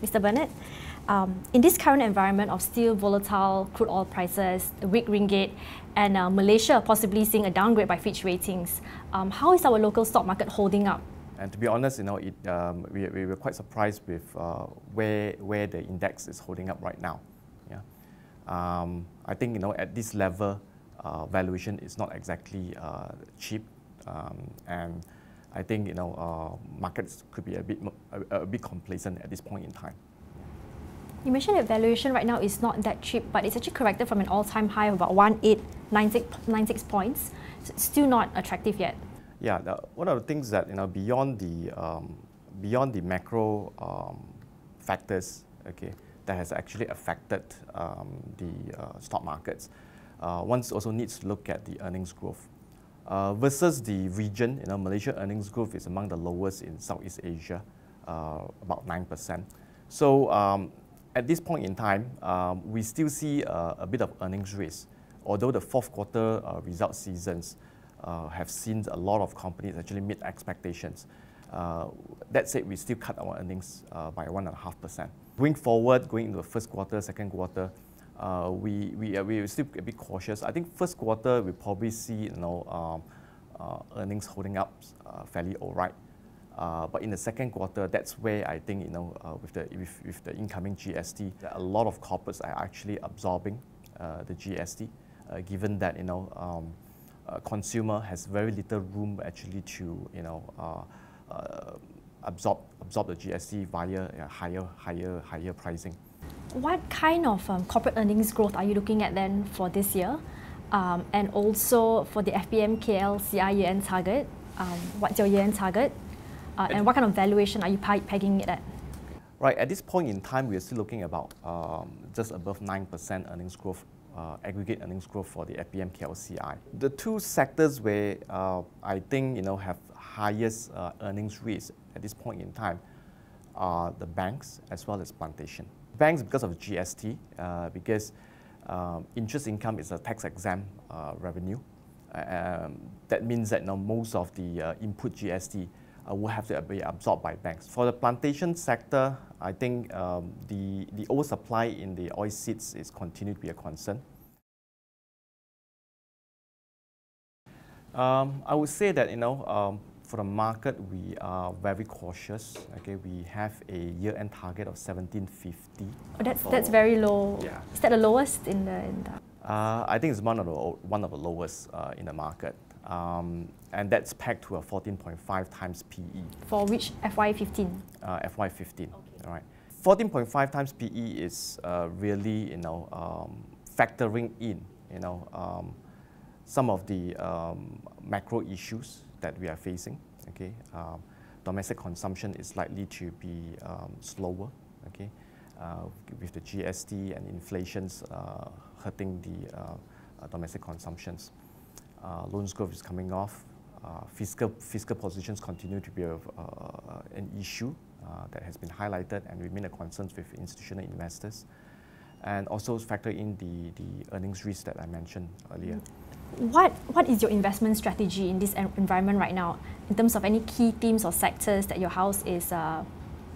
Mr. Bernard, in this current environment of still volatile crude oil prices, the weak ringgit, and Malaysia possibly seeing a downgrade by Fitch ratings, how is our local stock market holding up? And to be honest, we were quite surprised with where the index is holding up right now. Yeah, I think at this level, valuation is not exactly cheap, and I think markets could be a bit complacent at this point in time. You mentioned that valuation right now is not that cheap, but it's actually corrected from an all-time high of about 1896 points. So it's still not attractive yet. Yeah, one of the things that beyond the macro factors, okay, that has actually affected the stock markets, one also needs to look at the earnings growth versus the region. Malaysia earnings growth is among the lowest in Southeast Asia, about 9%. So at this point in time, we still see a bit of earnings risk, although the fourth quarter result seasons have seen a lot of companies actually meet expectations. That said, we still cut our earnings by 1.5%. Going forward, going into the first quarter, second quarter, we are still a bit cautious. I think first quarter we probably see earnings holding up fairly all right. But in the second quarter, that's where I think with the incoming GST, a lot of corporates are actually absorbing the GST, given that consumer has very little room actually to absorb the GST via higher pricing. What kind of corporate earnings growth are you looking at then for this year, and also for the FBM KLCI year-end target? What's your year-end target? And what kind of valuation are you pegging it at? Right, at this point in time, we are still looking about just above 9% earnings growth, aggregate earnings growth for the FBM KLCI. The two sectors where I think have highest earnings risk at this point in time are the banks as well as plantation. Banks because of GST, because interest income is a tax-exempt revenue. That means that most of the input GST will have to be absorbed by banks. For the plantation sector, I think the oversupply in the oil seeds is continued to be a concern. I would say that for the market, we are very cautious. Okay, we have a year-end target of 1750. Oh, that's very low. Yeah. Is that the lowest in the? I think it's one of the lowest in the market. And that's pegged to a 14.5 times PE. For which FY15? FY15, all right. 14.5 times PE is really, factoring in, some of the macro issues that we are facing. Okay, domestic consumption is likely to be slower. Okay, with the GST and inflations hurting the domestic consumptions. Loans growth is coming off. Fiscal positions continue to be an issue that has been highlighted and remain a concern with institutional investors. And also factor in the earnings risk that I mentioned earlier. What is your investment strategy in this environment right now, in terms of any key themes or sectors that your house is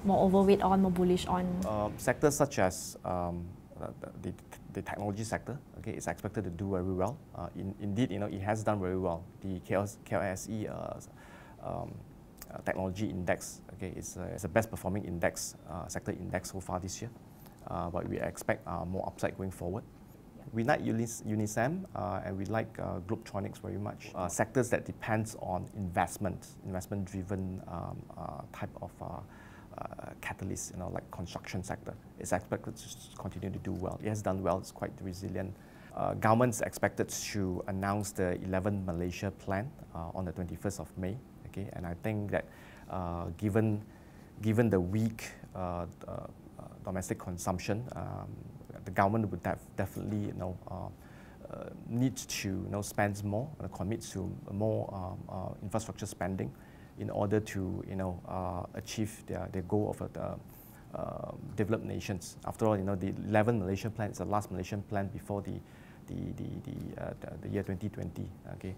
more overweight on, more bullish on? Sectors such as the technology sector, okay, is expected to do very well. Indeed, it has done very well. The KLCI technology index, okay, is the best performing index, sector index so far this year. But we expect more upside going forward. We like Unisem and we like Globetronics very much. Sectors that depends on investment-driven type of catalyst, like construction sector, is expected to continue to do well. It has done well, it's quite resilient. Government's expected to announce the 11 Malaysia plan on the 21st of May, okay, and I think that given the weak domestic consumption, the government would definitely need to spend more, commit to more infrastructure spending in order to achieve their goal of the developed nations. After all, the 11 Malaysian plan is the last Malaysian plan before the year 2020. Okay,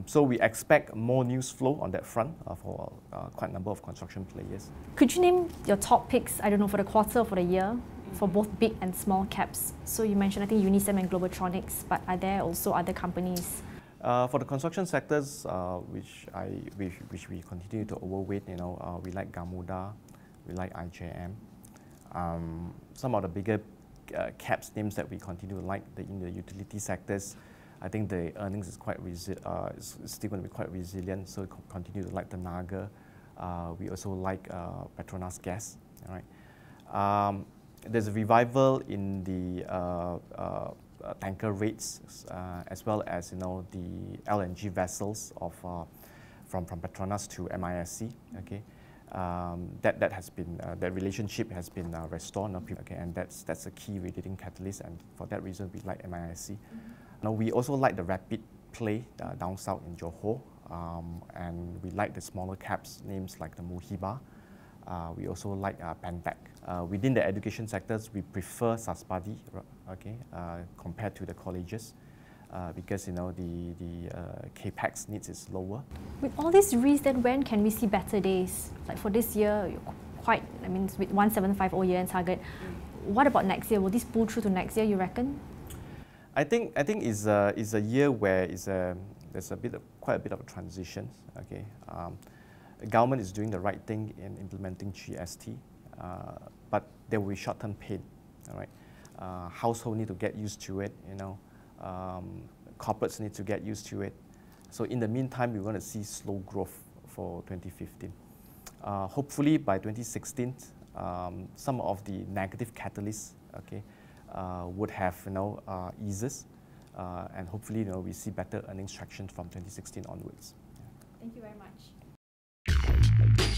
So we expect more news flow on that front for quite a number of construction players. Could you name your top picks, I don't know, for the quarter or for the year, for both big and small caps? So you mentioned, I think, Unisem and Globaltronics, but are there also other companies? For the construction sectors, which we continue to overweight, we like Gamuda, we like IJM. Some of the bigger caps names that we continue to like in the utility sectors, I think the earnings is still going to be quite resilient, so we continue to like the Naga. We also like Petronas Gas. All right. There's a revival in the tanker rates, as well as the LNG vessels from Petronas to MISC. Okay. That has been that relationship has been restored, okay, and that's a key radiating catalyst, and for that reason we like MISC. Now we also like the rapid play down south in Johor, and we like the smaller caps names like the Muhiba. We also like Pantech. Within the education sectors, we prefer Saspadi, okay, compared to the colleges. Because the capex needs is lower. With all these risks, then when can we see better days? Like for this year, with 1750 year-end target. What about next year? Will this pull through to next year, you reckon? I think it's a year where there's quite a bit of a transition. Okay, the government is doing the right thing in implementing GST, but there will be short-term pain. All right, households need to get used to it. Corporates need to get used to it. So in the meantime, we're going to see slow growth for 2015. Hopefully by 2016, some of the negative catalysts, okay, would have eases, and hopefully we see better earnings traction from 2016 onwards. Thank you very much.